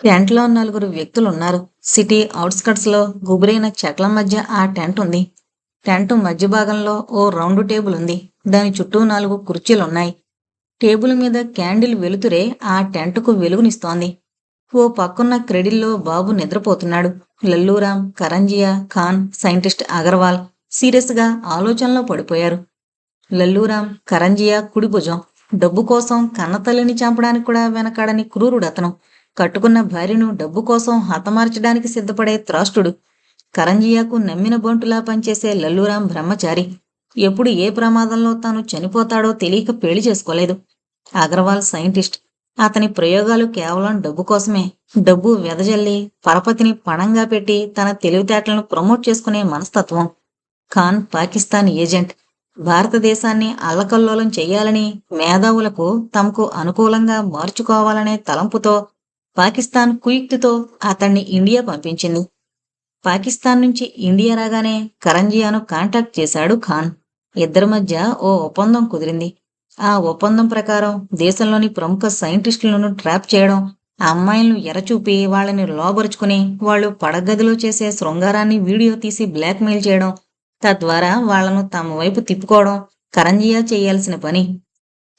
టెంట్లో నలుగురు వ్యక్తులున్నారు. సిటీ ఔట్స్కట్స్లో గుబురైన చెట్ల మధ్య ఆ టెంట్ ఉంది. టెంట్ మధ్య భాగంలో ఓ రౌండ్ టేబుల్ ఉంది. దాని చుట్టూ 4 కుర్చీలున్నాయి. టేబుల్ మీద క్యాండిల్ వెలుతురే ఆ టెంట్కు వెలుగునిస్తోంది. ఓ పక్కున్న క్రెడిల్లో బాబు నిద్రపోతున్నాడు. లల్లూరాం, కరంజియా, ఖాన్, సైంటిస్ట్ అగర్వాల్ సీరియస్గా ఆలోచనలో పడిపోయారు. లల్లూరాం కరంజియా కుడి భుజం. డబ్బు కోసం కన్నతల్లిని చంపడానికి కూడా వెనకాడని క్రూరుడతను. కట్టుకున్న భార్యను డబ్బు కోసం హతమార్చడానికి సిద్ధపడే త్రాష్టుడు. కరంజియాకు నమ్మిన బంటులా పనిచేసే లల్లూరాం బ్రహ్మచారి. ఎప్పుడు ఏ ప్రమాదంలో తాను చనిపోతాడో తెలియక పెళ్లి చేసుకోలేదు. అగర్వాల్ సైంటిస్ట్. అతని ప్రయోగాలు కేవలం డబ్బు కోసమే. డబ్బు వెదజల్లి పరపతిని పణంగా పెట్టి తన తెలివితేటలను ప్రమోట్ చేసుకునే మనస్తత్వం. ఖాన్ పాకిస్తాన్ ఏజెంట్. భారతదేశాన్ని అల్లకల్లోలం చెయ్యాలని, మేధావులకు తమకు అనుకూలంగా మార్చుకోవాలనే తలంపుతో పాకిస్తాన్ కుయుక్తితో అతన్ని ఇండియా పంపించింది. పాకిస్తాన్ నుంచి ఇండియా రాగానే కరంజియాను కాంటాక్ట్ చేశాడు ఖాన్. ఇద్దరి మధ్య ఓ ఒప్పందం కుదిరింది. ఆ ఒప్పందం ప్రకారం దేశంలోని ప్రముఖ సైంటిస్టులను ట్రాప్ చేయడం, ఆ అమ్మాయిలను ఎరచూపి వాళ్ళని లోబరుచుకుని వాళ్ళు పడగదిలో చేసే శృంగారాన్ని వీడియో తీసి బ్లాక్మెయిల్ చేయడం, తద్వారా వాళ్లను తమ వైపు తిప్పుకోవడం కరంజియా చేయాల్సిన పని.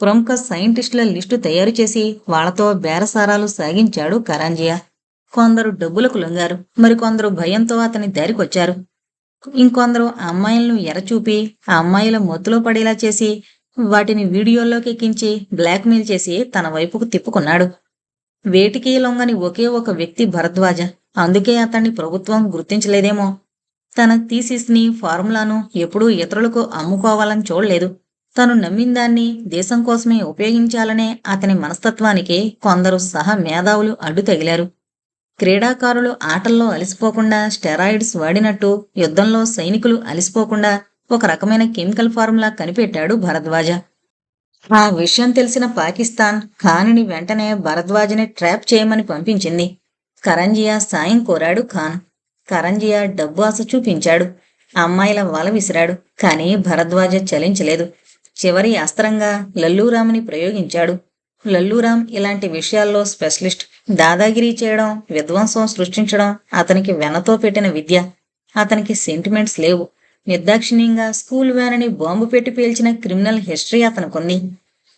ప్రముఖ సైంటిస్టుల లిస్టు తయారు చేసి వాళ్లతో బేరసారాలు సాగించాడు కరంజియా. కొందరు డబ్బులకు లొంగారు. మరికొందరు భయంతో అతని దారికొచ్చారు. ఇంకొందరు ఆ అమ్మాయిలను ఎరచూపి ఆ అమ్మాయిల మత్తులో పడేలా చేసి వాటిని వీడియోల్లోకి ఎక్కించి బ్లాక్మెయిల్ చేసి తన వైపుకు తిప్పుకున్నాడు. వేటికి లొంగని ఒకే ఒక వ్యక్తి భరద్వాజ. అందుకే అతన్ని ప్రభుత్వం గుర్తించలేదేమో. తన థీసిస్ని, ఫార్ములాను ఎప్పుడూ ఇతరులకు అమ్ముకోవాలని చూడలేదు. తను నమ్మిందాన్ని దేశం కోసమే ఉపయోగించాలనే అతని మనస్తత్వానికి కొందరు సహ మేధావులు అడ్డు తగిలారు. క్రీడాకారులు ఆటల్లో అలసిపోకుండా స్టెరాయిడ్స్ వాడినట్టు యుద్ధంలో సైనికులు అలసిపోకుండా ఒక రకమైన కెమికల్ ఫార్ములా కనిపెట్టాడు భరద్వాజ. ఆ విషయం తెలిసిన పాకిస్తాన్ ఖాన్ని వెంటనే భరద్వాజని ట్రాప్ చేయమని పంపించింది. కరంజియా సాయం కోరాడు ఖాన్. కరంజియా డబ్బు ఆశ చూపించాడు. అమ్మాయిల వల విసిరాడు. కానీ భరద్వాజ చలించలేదు. చివరి అస్త్రంగా లల్లూరాంని ప్రయోగించాడు. లల్లూరాం ఇలాంటి విషయాల్లో స్పెషలిస్ట్. దాదాగిరీ చేయడం, విధ్వంసం సృష్టించడం అతనికి వెనతో పెట్టిన విద్య. అతనికి సెంటిమెంట్స్ లేవు. నిర్దాక్షిణ్యంగా స్కూల్ వ్యాన్ని బాంబు పెట్టి పేల్చిన క్రిమినల్ హిస్టరీ అతనుకుంది.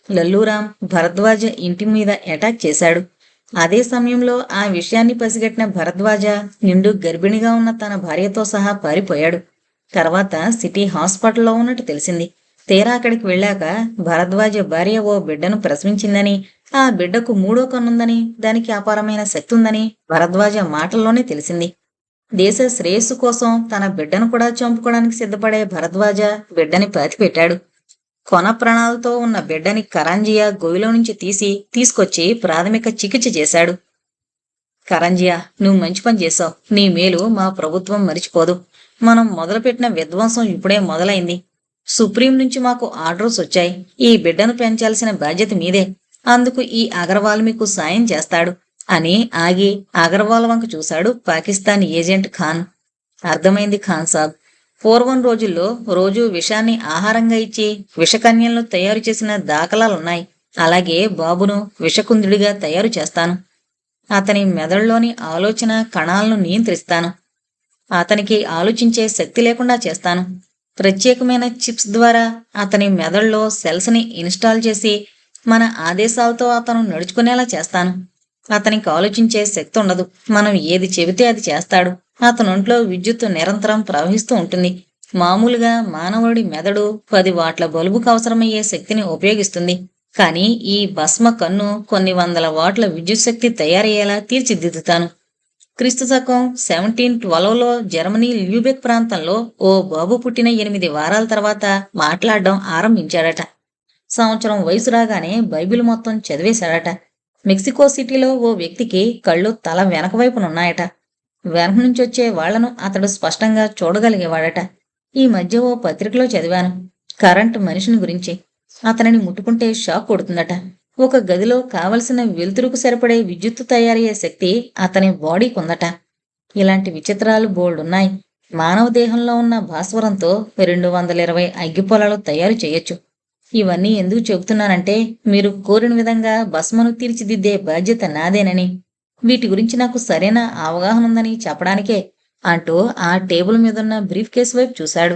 లల్లూరాం భరద్వాజ ఇంటి మీద అటాక్ చేశాడు. అదే సమయంలో ఆ విషయాన్ని పసిగట్టిన భరద్వాజ నిండు గర్భిణిగా ఉన్న తన భార్యతో సహా పారిపోయాడు. తర్వాత సిటీ హాస్పిటల్లో ఉన్నట్టు తెలిసింది. తీరా అక్కడికి వెళ్ళాక భరద్వాజ భార్య ఓ బిడ్డను ప్రసవించిందని, ఆ బిడ్డకు 3వ కన్నుందని, దానికి అపారమైన శక్తి ఉందని భరద్వాజ మాటల్లోనే తెలిసింది. దేశ శ్రేయస్సు కోసం తన బిడ్డను కూడా చంపుకోవడానికి సిద్ధపడే భరద్వాజ బిడ్డని పాతిపెట్టాడు. కొన ప్రాణాలతో ఉన్న బిడ్డని కరంజియా గొయ్యిలో నుంచి తీసుకొచ్చి ప్రాథమిక చికిత్స చేశాడు. కరంజియా, నువ్వు మంచి పని చేశావు. నీ మేలు మా ప్రభుత్వం మరిచిపోదు. మనం మొదలుపెట్టిన విధ్వంసం ఇప్పుడే మొదలైంది. సుప్రీం నుంచి మాకు ఆర్డర్స్ వచ్చాయి. ఈ బిడ్డను పెంచాల్సిన బాధ్యత మీదే. అందుకు ఈ అగర్వాల్ మీకు సాయం చేస్తాడు అని ఆగి అగర్వాల్ వంక చూశాడు పాకిస్తాన్ ఏజెంట్ ఖాన్. అర్థమైంది ఖాన్ సాబ్. పూర్వం రోజుల్లో రోజూ విషాన్ని ఆహారంగా ఇచ్చి విషకన్యలను తయారు చేసిన దాఖలాలున్నాయి. అలాగే బాబును విషకుందుడిగా తయారు చేస్తాను. అతని మెదడులోని ఆలోచన కణాలను నియంత్రిస్తాను. అతనికి ఆలోచించే శక్తి లేకుండా చేస్తాను. ప్రత్యేకమైన చిప్స్ ద్వారా అతని మెదడులో సెల్స్ని ఇన్స్టాల్ చేసి మన ఆదేశాలతో అతను నడుచుకునేలా చేస్తాను. అతనికి ఆలోచించే శక్తి ఉండదు. మనం ఏది చెబితే అది చేస్తాడు. అతనొంట్లో విద్యుత్తు నిరంతరం ప్రవహిస్తూ ఉంటుంది. మామూలుగా మానవుడి మెదడు 10 వాట్ల బల్బుకు అవసరమయ్యే శక్తిని ఉపయోగిస్తుంది. కానీ ఈ భస్మ కన్ను కొన్ని వందల వాట్ల విద్యుత్ శక్తి తయారయ్యేలా తీర్చిదిద్దుతాను. క్రీస్తుశకం 1712లో జర్మనీ ల్యూబెక్ ప్రాంతంలో ఓ బాబు పుట్టిన 8 వారాల తర్వాత మాట్లాడడం ఆరంభించాడట. సంవత్సరం వయసు రాగానే బైబిల్ మొత్తం చదివేశాడట. మెక్సికో సిటీలో ఓ వ్యక్తికి కళ్ళు తల వెనక వైపునున్నాయట. వెనక నుంచి వచ్చే వాళ్లను అతడు స్పష్టంగా చూడగలిగేవాడట. ఈ మధ్య ఓ పత్రికలో చదివాను. కరెంట్ మనిషిని గురించి. అతనిని ముట్టుకుంటే షాక్ కొడుతుందట. ఒక గదిలో కావలసిన వెలుతురుకు సరిపడే విద్యుత్తు తయారయ్యే శక్తి అతని బాడీకుందట. ఇలాంటి విచిత్రాలు బోల్డున్నాయి. మానవ దేహంలో ఉన్న భాస్వరంతో 220 అగ్గిపొలాలు తయారు చేయొచ్చు. ఇవన్నీ ఎందుకు చెబుతున్నానంటే మీరు కోరిన విధంగా భస్మను తీర్చిదిద్దే బాధ్యత నాదేనని. వీటి గురించి నాకు సరైన అవగాహన ఉందని చెప్పడానికే అంటూ ఆ టేబుల్ మీదున్న బ్రీఫ్ కేసు వైపు చూశాడు.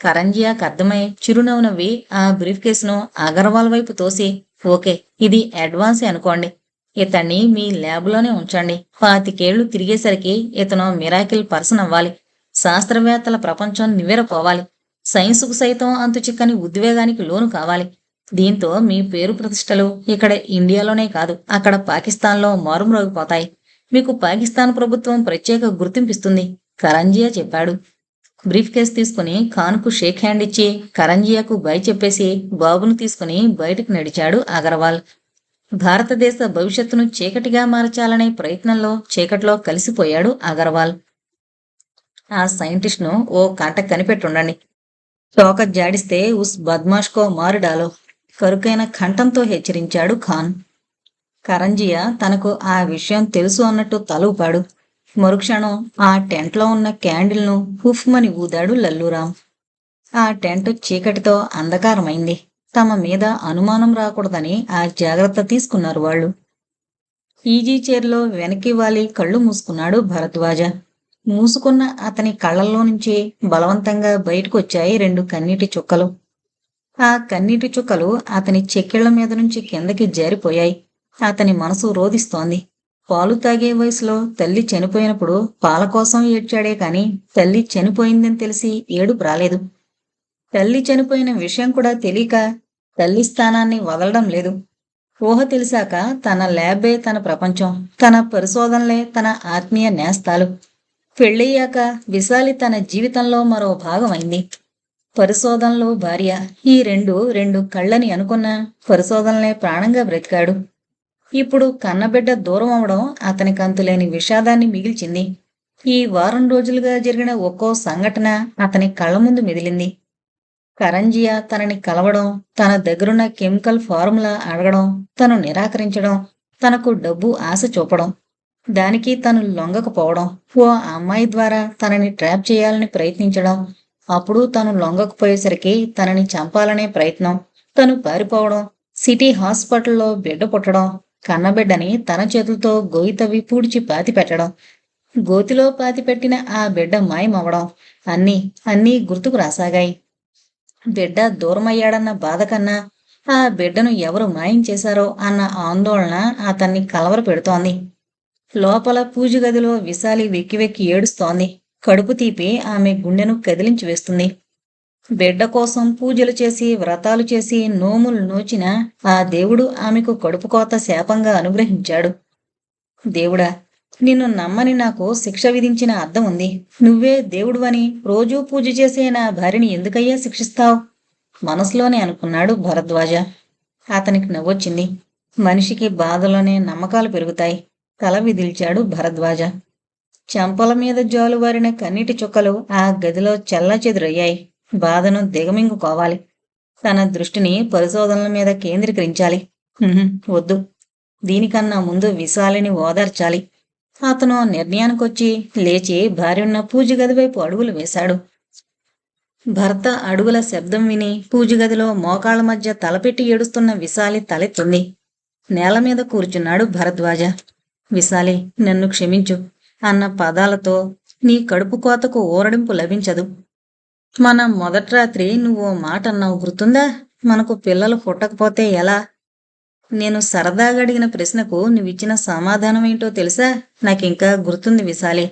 కరంజియాకు అర్థమై చిరునవ్వు నవ్వి ఆ బ్రీఫ్ కేసును అగర్వాల్ వైపు తోసి, ఓకే, ఇది అడ్వాన్సే అనుకోండి. ఇతన్ని మీ ల్యాబ్లోనే ఉంచండి. 25 తిరిగేసరికి ఇతను మిరాకిల్ పర్సన్ అవ్వాలి. శాస్త్రవేత్తల ప్రపంచం నివ్వెరపోవాలి. సైన్సుకు సైతం అంతు చిక్కని ఉద్వేగానికి లోను కావాలి. దీంతో మీ పేరు ప్రతిష్టలు ఇక్కడ ఇండియాలోనే కాదు, అక్కడ పాకిస్తాన్లో మారుమ్రోగిపోతాయి. మీకు పాకిస్తాన్ ప్రభుత్వం ప్రత్యేక గుర్తింపిస్తుంది, కరంజియా చెప్పాడు. బ్రీఫ్ కేస్ తీసుకుని ఖాన్కు షేక్ హ్యాండ్ ఇచ్చి కరంజియాకు బై చెప్పేసి బాబును తీసుకుని బయటకు నడిచాడు అగర్వాల్. భారతదేశ భవిష్యత్తును చీకటిగా మార్చాలనే ప్రయత్నంలో చీకట్లో కలిసిపోయాడు అగర్వాల్. ఆ సైంటిస్ట్ను ఓ కంట కనిపెట్టుండండి. తోక జాడిస్తే ఉస్ బద్మాష్కో మారుడాలో కరుకైన కంఠంతో హెచ్చరించాడు ఖాన్. కరంజియా తనకు ఆ విషయం తెలుసు అన్నట్టు తల ఊపాడు. మరుక్షణం ఆ టెంట్లో ఉన్న క్యాండిల్ను హుఫ్మని ఊదాడు లల్లూరాం. ఆ టెంట్ చీకటితో అంధకారమైంది. తమ మీద అనుమానం రాకూడదని ఆ జాగ్రత్త తీసుకున్నారు వాళ్ళు. ఈజీ చైర్లో వెనక్కి వాలి కళ్ళు మూసుకున్నాడు భరద్వాజ. మూసుకున్న అతని కళ్ళల్లో నుంచి బలవంతంగా బయటకు వచ్చాయి 2 కన్నీటి చుక్కలు. ఆ కన్నీటి చుక్కలు అతని చెక్కిళ్ల మీద నుంచి కిందకి జారిపోయాయి. అతని మనసు రోదిస్తోంది. పాలు తాగే వయసులో తల్లి చనిపోయినప్పుడు పాల కోసం ఏడ్చాడే కాని తల్లి చనిపోయిందని తెలిసి ఏడుపు రాలేదు. తల్లి చనిపోయిన విషయం కూడా తెలియక తల్లి స్థానాన్ని వదలడం లేదు. ఊహ తెలిసాక తన ల్యాబే తన ప్రపంచం, తన పరిశోధనలే తన ఆత్మీయ నేస్తాలు. పెళ్ళయ్యాక విశాలి తన జీవితంలో మరో భాగమైంది. పరిశోధనలో భార్య, ఈ రెండు కళ్ళని అనుకున్న పరిశోధనలే ప్రాణంగా బ్రతికాడు. ఇప్పుడు కన్నబిడ్డ దూరం అవడం అతనికి అంతులేని విషాదాన్ని మిగిల్చింది. ఈ వారం రోజులుగా జరిగిన ఒక్కో సంఘటన అతని కళ్ళ ముందు మెదిలింది. కరంజియా తనని కలవడం, తన దగ్గరున్న కెమికల్ ఫార్ములా అడగడం, తను నిరాకరించడం, తనకు డబ్బు ఆశ చూపడం, దానికి తను లొంగకపోవడం, ఓ అమ్మాయి ద్వారా తనని ట్రాప్ చేయాలని ప్రయత్నించడం, అప్పుడు తను లొంగకపోయేసరికి తనని చంపాలనే ప్రయత్నం, తను పారిపోవడం, సిటీ హాస్పిటల్లో బిడ్డ పుట్టడం, కన్నబిడ్డని తన చేతులతో గొయ్యి తవ్వి పూడ్చి పాతిపెట్టడం, గోతిలో పాతిపెట్టిన ఆ బిడ్డ మాయమవడం, అన్నీ గుర్తుకు రాసాగాయి. బిడ్డ దూరమయ్యాడన్న బాధ కన్నా ఆ బిడ్డను ఎవరు మాయం చేశారో అన్న ఆందోళన అతన్ని కలవర పెడుతోంది. లోపల పూజ గదిలో విశాలి వెక్కి వెక్కి ఏడుస్తోంది. కడుపు తీపి ఆమె గుండెను కదిలించి వేస్తుంది. బిడ్డ కోసం పూజలు చేసి వ్రతాలు చేసి నోములు నోచిన ఆ దేవుడు ఆమెకు కడుపుకోత శాపంగా అనుగ్రహించాడు. దేవుడా, నిన్ను నమ్మని నాకు శిక్ష విధించిన అర్థం ఉంది. నువ్వే దేవుడువని రోజూ పూజ చేసే నా భార్యని ఎందుకయ్యా శిక్షిస్తావు? మనసులోనే అనుకున్నాడు భరద్వాజ. అతనికి నవ్వొచ్చింది. మనిషికి బాధలోనే నమ్మకాలు పెరుగుతాయి. తల విదిల్చాడు భరద్వాజ. చెంపల మీద జాలువారిన కన్నీటి చుక్కలు ఆ గదిలో చెల్లాచెదురయ్యాయి. బాధను దిగమింగుకోవాలి. తన దృష్టిని పరిశోధనల మీద కేంద్రీకరించాలి. వద్దు, దీనికన్నా ముందు విశాలిని ఓదార్చాలి. అతను నిర్ణయానికొచ్చి లేచి భార్యున్న పూజ గది వైపు అడుగులు వేశాడు. భర్త అడుగుల శబ్దం విని పూజగదిలో మోకాళ్ళ మధ్య తలపెట్టి ఏడుస్తున్న విశాలి తలెత్తింది. నేల మీద కూర్చున్నాడు భరద్వాజ. విశాలి, నన్ను క్షమించు అన్న పదాలతో నీ కడుపు కోతకు ఊరడింపు లభించదు. మన మొదటి రాత్రి నువ్వు మాట అన్నావు, గుర్తుందా? మనకు పిల్లలు పుట్టకపోతే ఎలా? నేను సరదాగా అడిగిన ప్రశ్నకు నువ్విచ్చిన సమాధానం ఏంటో తెలుసా? నాకింకా గుర్తుంది విశాలి.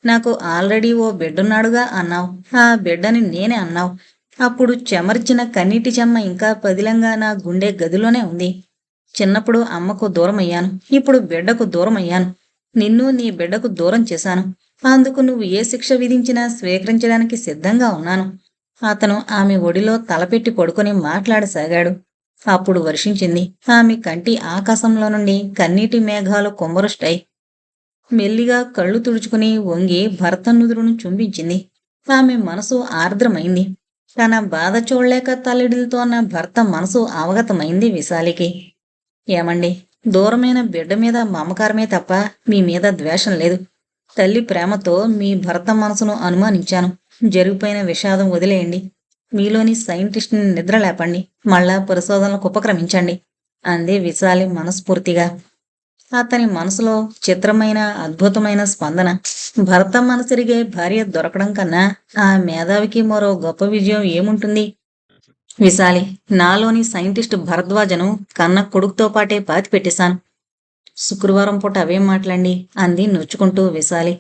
నాకు ఆల్రెడీ ఓ బిడ్డున్నాడుగా అన్నావు. ఆ బిడ్డని నేనే అన్నావు. అప్పుడు చెమర్చిన కన్నీటి చెమ్మ ఇంకా పదిలంగా నా గుండె గదిలోనే ఉంది. చిన్నప్పుడు అమ్మకు దూరమయ్యాను, ఇప్పుడు బిడ్డకు దూరమయ్యాను. నిన్ను నీ బిడ్డకు దూరం చేశాను. అందుకు నువ్వు ఏ శిక్ష విధించినా స్వీకరించడానికి సిద్ధంగా ఉన్నాను. అతను ఆమె ఒడిలో తలపెట్టి పడుకొని మాట్లాడసాగాడు. అప్పుడు వర్షించింది. ఆమె కంటి ఆకాశంలో నుండి కన్నీటి మేఘాలు కుమ్మరుష్టాయి. మెల్లిగా కళ్ళు తుడుచుకుని వంగి భర్త నుదురును చుంబించింది. ఆమె మనసు ఆర్ద్రమైంది. తన బాధ చూడలేక తల్లడిల్తోన్న భర్త మనసు అవగతమైంది విశాలికి. ఏమండి, దూరమైన బిడ్డ మీద మమకారమే తప్ప మీ మీద ద్వేషం లేదు. తల్లి ప్రేమతో మీ భర్త మనసును అనుమానించాను. జరిగిపోయిన విషాదం వదిలేయండి. మీలోని సైంటిస్ట్ని నిద్రలేపండి. మళ్ళా పరిశోధనలకు ఉపక్రమించండి అంది విశాలి మనస్ఫూర్తిగా. అతని మనసులో చిత్రమైన అద్భుతమైన స్పందన. భర్త మనసిరిగే భార్య దొరకడం కన్నా ఆ మేధావికి మరో గొప్ప విజయం ఏముంటుంది? విశాలి, నాలోని సైంటిస్ట్ భరద్వాజను కన్న కొడుకుతో పాటే పాతి పెట్టేశాను. శుక్రవారం పూట అవేం మాట్లాడి అంది నొచ్చుకుంటూ విశాలి.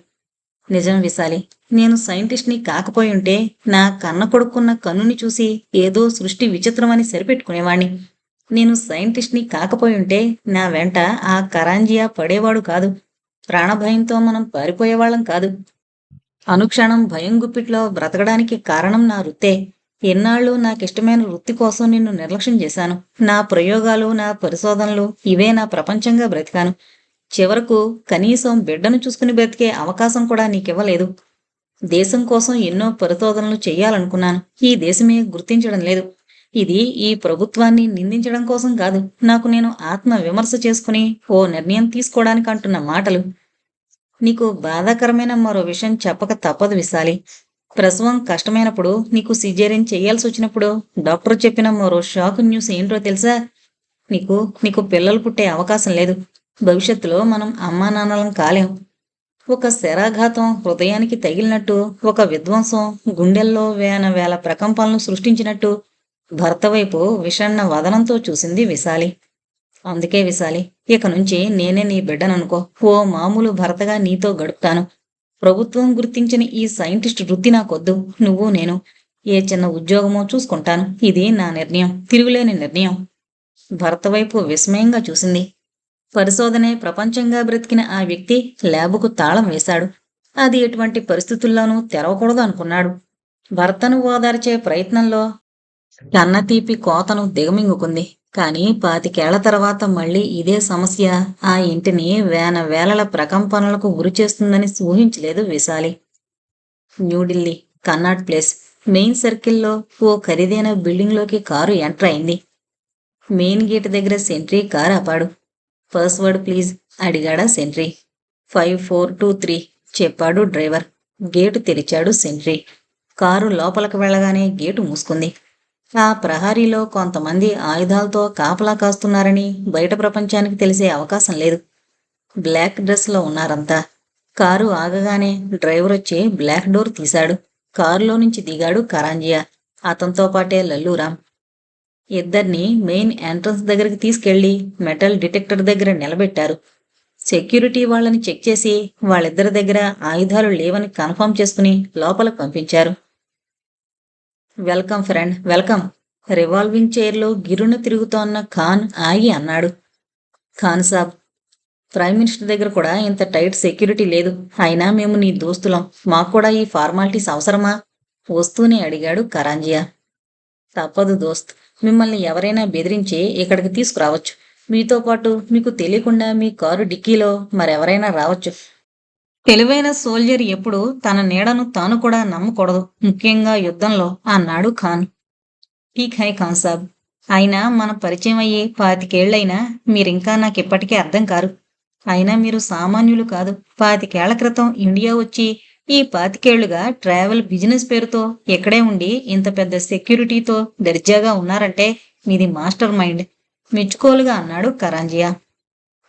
నిజం విశాలి, నేను సైంటిస్ట్ని కాకపోయుంటే నా కన్న కొడుకున్న కన్నుని చూసి ఏదో సృష్టి విచిత్రమని సరిపెట్టుకునేవాణ్ణి. నేను సైంటిస్ట్ని కాకపోయుంటే నా వెంట ఆ కరాంజియా పడేవాడు కాదు. ప్రాణభయంతో మనం పారిపోయేవాళ్ళం కాదు. అనుక్షణం భయం గుప్పిట్లో బ్రతకడానికి కారణం నా వృత్తే. ఎన్నాళ్ళు నాకిష్టమైన వృత్తి కోసం నిన్ను నిర్లక్ష్యం చేశాను. నా ప్రయోగాలు, నా పరిశోధనలు ఇవే నా ప్రపంచంగా బ్రతికాను. చివరకు కనీసం బిడ్డను చూసుకుని బ్రతికే అవకాశం కూడా నీకివ్వలేదు. దేశం కోసం ఎన్నో పరిశోధనలు చెయ్యాలనుకున్నాను. ఈ దేశమే గుర్తించడం లేదు. ఇది ఈ ప్రభుత్వాన్ని నిందించడం కోసం కాదు, నాకు నేను ఆత్మ విమర్శ చేసుకుని ఓ నిర్ణయం తీసుకోవడానికి అంటున్న మాటలు. నీకు బాధాకరమైన మరో విషయం చెప్పక తప్పదు విశాలి. ప్రసవం కష్టమైనప్పుడు, నీకు సిజేరియన్ చెయ్యాల్సి వచ్చినప్పుడు డాక్టర్ చెప్పిన మరో షాక్ న్యూస్ ఏంటో తెలుసా? నీకు నీకు పిల్లలు పుట్టే అవకాశం లేదు. భవిష్యత్తులో మనం అమ్మా నాన్నలం కాలేం. ఒక శరాఘాతం హృదయానికి తగిలినట్టు, ఒక విధ్వంసం గుండెల్లో వేల ప్రకంపనలు సృష్టించినట్టు భర్త వైపు విషణ్ణ వదనంతో చూసింది విశాలి. అందుకే విశాలి, ఇక నుంచి నేనే నీ బిడ్డననుకో. ఓ మామూలు భర్తగా నీతో గడుపుతాను. ప్రభుత్వం గుర్తించిన ఈ సైంటిస్ట్ వృత్తి నాకొద్దు. నువ్వు నేను ఏ చిన్న ఉద్యోగమో చూసుకుంటాను. ఇది నా నిర్ణయం, తిరుగులేని నిర్ణయం. భర్త వైపు విస్మయంగా చూసింది. పరిశోధనే ప్రపంచంగా బ్రతికిన ఆ వ్యక్తి ల్యాబుకు తాళం వేశాడు. అది ఎటువంటి పరిస్థితుల్లోనూ తెరవకూడదు అనుకున్నాడు. భర్తను ఓదార్చే ప్రయత్నంలో కన్నతీపి కోతను దిగమింగుకుంది. కాని 25 తర్వాత మళ్లీ ఇదే సమస్య ఆ ఇంటిని వేలల ప్రకంపనలకు గురిచేస్తుందని ఊహించలేదు విశాలి. న్యూఢిల్లీ, కన్నాట్ ప్లేస్, మెయిన్ సర్కిల్లో ఓ ఖరీదైన బిల్డింగ్లోకి కారు ఎంటర్ అయింది. మెయిన్ గేట్ దగ్గర సెంట్రీ కారు ఆపాడు. పాస్వర్డ్ ప్లీజ్ అడిగాడా సెంట్రీ. 5423 చెప్పాడు డ్రైవర్. గేటు తెరిచాడు సెంట్రీ. కారు లోపలికి వెళ్ళగానే గేటు మూసుకుంది. ఆ ప్రహరీలో కొంతమంది ఆయుధాలతో కాపలా కాస్తున్నారని బయట ప్రపంచానికి తెలిసే అవకాశం లేదు. బ్లాక్ డ్రెస్లో ఉన్నారంతా. కారు ఆగగానే డ్రైవర్ వచ్చి బ్లాక్ డోర్ తీశాడు. కారులో నుంచి దిగాడు కరాంజియా. అతనితో పాటే లల్లూరాం. ఇద్దరిని మెయిన్ ఎంట్రన్స్ దగ్గరికి తీసుకెళ్లి మెటల్ డిటెక్టర్ దగ్గర నిలబెట్టారు. సెక్యూరిటీ వాళ్ళని చెక్ చేసి వాళ్ళిద్దరి దగ్గర ఆయుధాలు లేవని కన్ఫర్మ్ చేసుకుని లోపలికి పంపించారు. Welcome friend, welcome. రివాల్వింగ్ చైర్లో గిరున తిరుగుతోన్న ఖాన్ ఆగి అన్నాడు. ఖాన్ సాబ్, ప్రైమ్ మినిస్టర్ దగ్గర కూడా ఇంత టైట్ సెక్యూరిటీ లేదు. అయినా మేము నీ దోస్తులం. మాకు కూడా ఈ ఫార్మాలిటీస్ అవసరమా? వస్తూనే అడిగాడు కరాంజియా. తప్పదు దోస్త్. మిమ్మల్ని ఎవరైనా బెదిరించి ఇక్కడికి తీసుకురావచ్చు. మీతో పాటు మీకు తెలియకుండా మీ కారు డిక్కీలో మరెవరైనా రావచ్చు. తెలివైన సోల్జర్ ఎప్పుడు తన నీడను తాను కూడా నమ్మకూడదు, ముఖ్యంగా యుద్ధంలో అన్నాడు ఖాన్. ఠీక్ హై ఖాన్ సాబ్. అయినా మన పరిచయం అయ్యి 25 ఏళ్లైనా మీరింకా నాకిప్పటికీ అర్థం కారు. అయినా మీరు సామాన్యులు కాదు. 25 ఏళ్ల క్రితం ఇండియా వచ్చి ఈ 25 ఏళ్లుగా ట్రావెల్ బిజినెస్ పేరుతో ఇక్కడే ఉండి ఇంత పెద్ద సెక్యూరిటీతో దర్జాగా ఉన్నారంటే మీది మాస్టర్ మైండ్. మెచ్చుకోలుగా అన్నాడు కరాంజియా.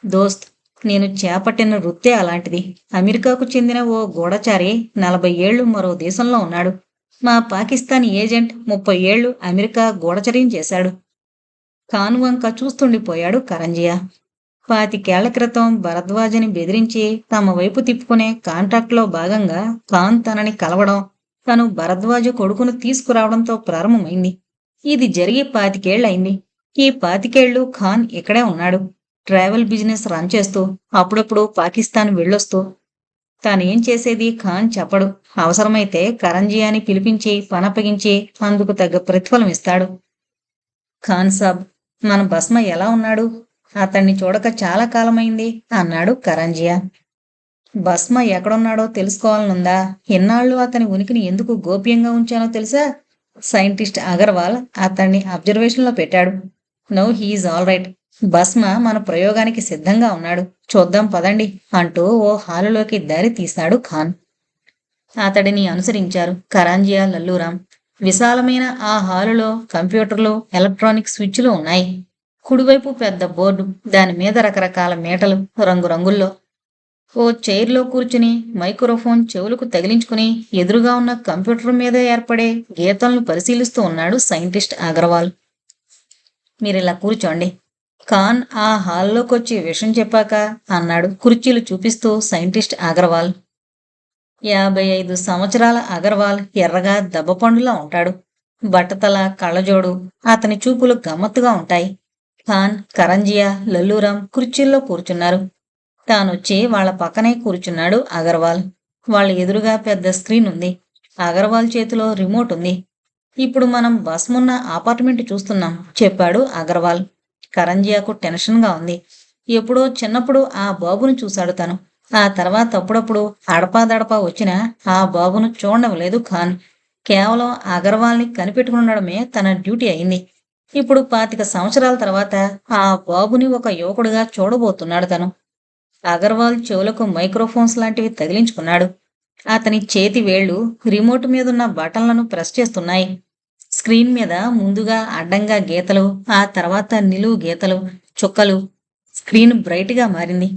దోస్త్, నేను చేపట్టిన వృత్తే అలాంటిది. అమెరికాకు చెందిన ఓ గూఢచారి 40 ఏళ్లు మరో దేశంలో ఉన్నాడు. మా పాకిస్తాన్ ఏజెంట్ 30 ఏళ్లు అమెరికా గూఢచర్యం చేశాడు. ఖాన్ వంక చూస్తుండిపోయాడు కరాంజియా. 25 ఏళ్ల క్రితం భరద్వాజని బెదిరించి తమ వైపు తిప్పుకునే కాంట్రాక్ట్లో భాగంగా ఖాన్ తనని కలవడం, తను భరద్వాజ కొడుకును తీసుకురావడంతో ప్రారంభమైంది. ఇది జరిగి 25 ఏళ్లయింది. ఈ 25 ఏళ్లు ఖాన్ ఇక్కడే ఉన్నాడు. ట్రావెల్ బిజినెస్ రన్ చేస్తూ, అప్పుడప్పుడు పాకిస్తాన్ వెళ్ళొస్తూ. తానేం చేసేది ఖాన్ చెప్పడు. అవసరమైతే కరంజియాని పిలిపించి పనప్పగించి అందుకు తగ్గ ప్రతిఫలం ఇస్తాడు. ఖాన్ సాబ్, మన భస్మ ఎలా ఉన్నాడు? అతన్ని చూడక చాలా కాలమైంది అన్నాడు కరంజియా. భస్మ ఎక్కడున్నాడో తెలుసుకోవాలనుందా? ఇన్నాళ్ళు అతని ఉనికిని ఎందుకు గోప్యంగా ఉంచానో తెలుసా? సైంటిస్ట్ అగర్వాల్ అతన్ని అబ్జర్వేషన్లో పెట్టాడు. Now he's all right. భస్మ మన ప్రయోగానికి సిద్ధంగా ఉన్నాడు. చూద్దాం పదండి అంటూ ఓ హాలులోకి దారి తీశాడు ఖాన్. అతడిని అనుసరించారు కరాంజియా, లల్లూరాం. విశాలమైన ఆ హాలులో కంప్యూటర్లు, ఎలక్ట్రానిక్ స్విచ్లు ఉన్నాయి. కుడివైపు పెద్ద బోర్డు, దాని మీద రకరకాల మీటలు రంగురంగుల్లో. ఓ చైర్లో కూర్చుని మైక్రోఫోన్ చెవులకు తగిలించుకుని ఎదురుగా ఉన్న కంప్యూటర్ మీద ఏర్పడే గీతలను పరిశీలిస్తూ ఉన్నాడు సైంటిస్ట్ అగర్వాల్. మీరిలా కూర్చోండి. ఖాన్ ఆ హాల్లోకొచ్చి విషయం చెప్పాక అన్నాడు కుర్చీలు చూపిస్తూ సైంటిస్ట్ అగర్వాల్. 55 సంవత్సరాల అగర్వాల్ ఎర్రగా దెబ్బపండులా ఉంటాడు. బట్టతల, కళ్ళజోడు. అతని చూపులు గమ్మత్తుగా ఉంటాయి. ఖాన్, కరంజియా, లల్లూరాం కుర్చీల్లో కూర్చున్నారు. తానొచ్చి వాళ్ల పక్కనే కూర్చున్నాడు అగర్వాల్. వాళ్ళ ఎదురుగా పెద్ద స్క్రీన్ ఉంది. అగర్వాల్ చేతిలో రిమోట్ ఉంది. ఇప్పుడు మనం బస్మున్న అపార్ట్మెంట్ చూస్తున్నాం, చెప్పాడు అగర్వాల్. కరంజియాకు టెన్షన్గా ఉంది. ఎప్పుడో చిన్నప్పుడు ఆ బాబును చూశాడు తను. ఆ తర్వాత అప్పుడప్పుడు అడపాదడపా వచ్చినా ఆ బాబును చూడలేదు ఖాన్. కేవలం అగర్వాల్ని కనిపెట్టుకుండడమే తన డ్యూటీ అయింది. ఇప్పుడు 25 సంవత్సరాల తర్వాత ఆ బాబుని ఒక యువకుడిగా చూడబోతున్నాడు తను. అగర్వాల్ చెవులకు మైక్రోఫోన్స్ లాంటివి తగిలించుకున్నాడు. అతని చేతి వేళ్లు రిమోట్ మీదున్న బటన్లను ప్రెస్ చేస్తున్నాయి. స్క్రీన్ మీద ముందుగా అడ్డంగా గీతలు, ఆ తర్వాత నిలువు గీతలు, చుక్కలు. స్క్రీన్ బ్రైట్ గా మారింది.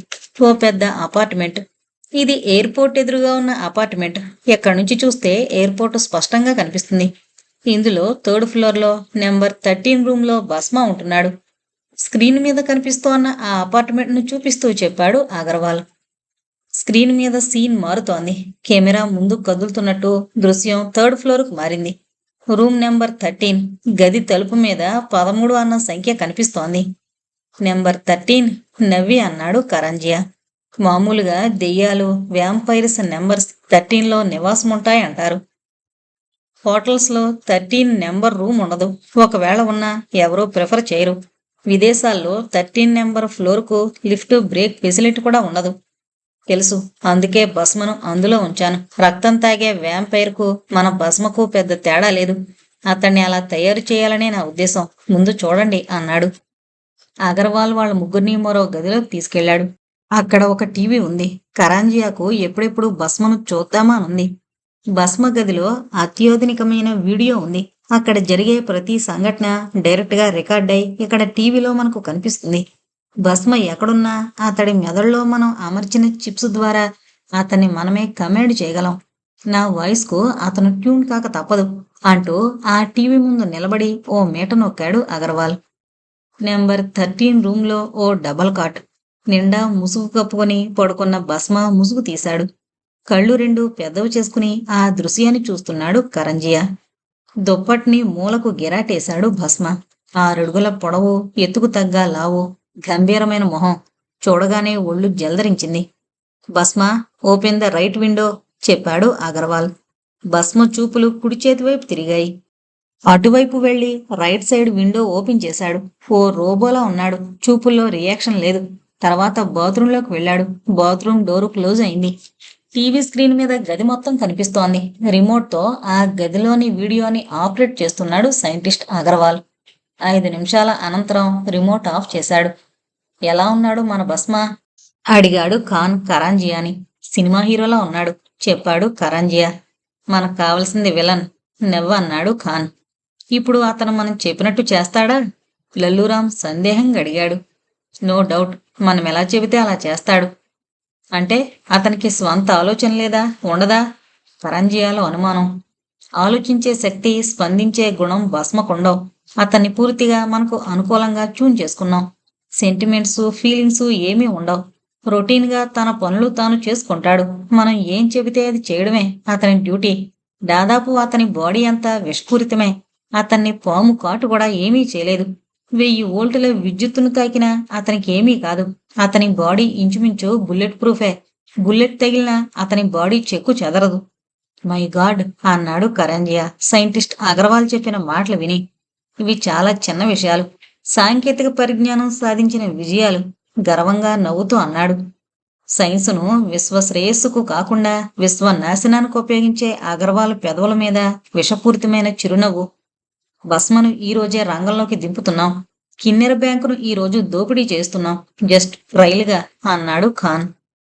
ఓ పెద్ద అపార్ట్మెంట్. ఇది ఎయిర్పోర్ట్ ఎదురుగా ఉన్న అపార్ట్మెంట్. ఎక్కడి నుంచి చూస్తే ఎయిర్పోర్ట్ స్పష్టంగా కనిపిస్తుంది. ఇందులో 3rd ఫ్లోర్లో నెంబర్ 13 రూమ్లో బస్మా ఉంటున్నాడు. స్క్రీన్ మీద కనిపిస్తోన్న ఆ అపార్ట్మెంట్ను చూపిస్తూ చెప్పాడు అగర్వాల్. స్క్రీన్ మీద సీన్ మారుతోంది. కెమెరా ముందు కదులుతున్నట్టు దృశ్యం 3rd ఫ్లోర్కు మారింది. Room number 13. గది తలుపు మీద 13 అన్న సంఖ్య కనిపిస్తోంది. నెంబర్ 13, నవ్వి అన్నాడు కరంజియా. మామూలుగా దెయ్యాలు, వ్యాంపైర్స్ నెంబర్స్ 13లో నివాసముంటాయంటారు. హోటల్స్లో 13 నెంబర్ రూమ్ ఉండదు. ఒకవేళ ఉన్నా ఎవరూ ప్రిఫర్ చేయరు. విదేశాల్లో 13 నెంబర్ ఫ్లోర్కు లిఫ్ట్, బ్రేక్ ఫెసిలిటీ కూడా ఉండదు. తెలుసు, అందుకే భస్మను అందులో ఉంచాను. రక్తం తాగే వ్యాంపైర్కు మన భస్మకు పెద్ద తేడా లేదు. అతన్ని అలా తయారు చేయాలనే నా ఉద్దేశం. ముందు చూడండి అన్నాడు. అగర్వాల్ వాళ్ళ ముగ్గురిని మరో గదిలోకి తీసుకెళ్లాడు. అక్కడ ఒక టీవీ ఉంది. కరాంజియాకు ఎప్పుడెప్పుడు భస్మను చూద్దామా అనుంది. భస్మ గదిలో అత్యాధునికమైన వీడియో ఉంది. అక్కడ జరిగే ప్రతి సంఘటన డైరెక్ట్గా రికార్డ్ అయి ఇక్కడ టీవీలో మనకు కనిపిస్తుంది. భస్మ ఎక్కడున్నా అతడి మెదడులో మనం అమర్చిన చిప్స్ ద్వారా అతన్ని మనమే కమాండ్ చేయగలం. నా వాయిస్కు అతను ట్యూన్ కాక తప్పదు అంటూ ఆ టీవీ ముందు నిలబడి ఓ మీట నొక్కాడు అగర్వాల్. నెంబర్ 13 రూమ్లో ఓ డబల్ కాట్. నిండా ముసుగు కప్పుకొని పడుకున్న భస్మ ముసుగు తీశాడు. కళ్ళు రెండు పెద్దవి చేసుకుని ఆ దృశ్యాన్ని చూస్తున్నాడు కరంజియా. దుప్పట్ని మూలకు గిరాటేశాడు భస్మ. 6 అడుగుల పొడవు, ఎత్తుకు తగ్గ లావు, గంభీరమైన మొహం. చూడగానే ఒళ్ళు జల్దరించింది. భస్మ, ఓపెన్ ద రైట్ విండో, చెప్పాడు అగర్వాల్. భస్మ చూపులు కుడి చేతి వైపు తిరిగాయి. అటువైపు వెళ్లి రైట్ సైడ్ విండో ఓపెన్ చేశాడు. ఓ రోబోలా ఉన్నాడు. చూపుల్లో రియాక్షన్ లేదు. తర్వాత బాత్రూంలోకి వెళ్ళాడు. బాత్రూం డోరు క్లోజ్ అయింది. టీవీ స్క్రీన్ మీద గది మొత్తం కనిపిస్తోంది. రిమోట్తో ఆ గదిలోని వీడియోని ఆపరేట్ చేస్తున్నాడు సైంటిస్ట్ అగర్వాల్. 5 నిమిషాల అనంతరం రిమోట్ ఆఫ్ చేశాడు. ఎలా ఉన్నాడు మన భస్మ? అడిగాడు ఖాన్ కరాంజియాని. సినిమా హీరోలా ఉన్నాడు, చెప్పాడు కరాంజియా. మనకు కావలసింది విలన్, అన్నాడు ఖాన్. ఇప్పుడు అతను మనం చెప్పినట్టు చేస్తాడా? లల్లూరాం సందేహంగా అడిగాడు. నో డౌట్, మనం ఎలా చెబితే అలా చేస్తాడు. అంటే అతనికి స్వంత ఆలోచన లేదా, ఉండదా? కరాంజియాలో అనుమానం. ఆలోచించే శక్తి, స్పందించే గుణం భస్మకుండవు. అతన్ని పూర్తిగా మనకు అనుకూలంగా ట్యూన్ చేసుకున్నాం. సెంటిమెంట్స్, ఫీలింగ్స్ ఏమీ ఉండవు. రొటీన్గా తన పనులు తాను చేసుకుంటాడు. మనం ఏం చెబితే అది చేయడమే అతని డ్యూటీ. దాదాపు అతని బాడీ అంతా విషపూరితమే. అతన్ని పాము కాటు కూడా ఏమీ చేయలేదు. 1000 వోల్టుల విద్యుత్తును తాకినా అతనికి ఏమీ కాదు. అతని బాడీ ఇంచుమించు బుల్లెట్ ప్రూఫే. బుల్లెట్ తగిలినా అతని బాడీ చెక్కు చెదరదు. మై గాడ్ అన్నాడు కరాంజియా సైంటిస్ట్ అగర్వాల్ చెప్పిన మాటలు విని. ఇవి చాలా చిన్న విషయాలు, సాంకేతిక పరిజ్ఞానం సాధించిన విజయాలు, గర్వంగా నవ్వుతూ అన్నాడు. సైన్సును విశ్వశ్రేయస్సుకు కాకుండా విశ్వనాశనానికి ఉపయోగించే అగర్వాల్ పెదవుల మీద విషపూరితమైన చిరునవ్వు. భస్మను ఈ రోజే రంగంలోకి దింపుతున్నాం. కిన్నెర బ్యాంకును ఈ రోజు దోపిడీ చేస్తున్నాం. జస్ట్ రైలుగా అన్నాడు ఖాన్.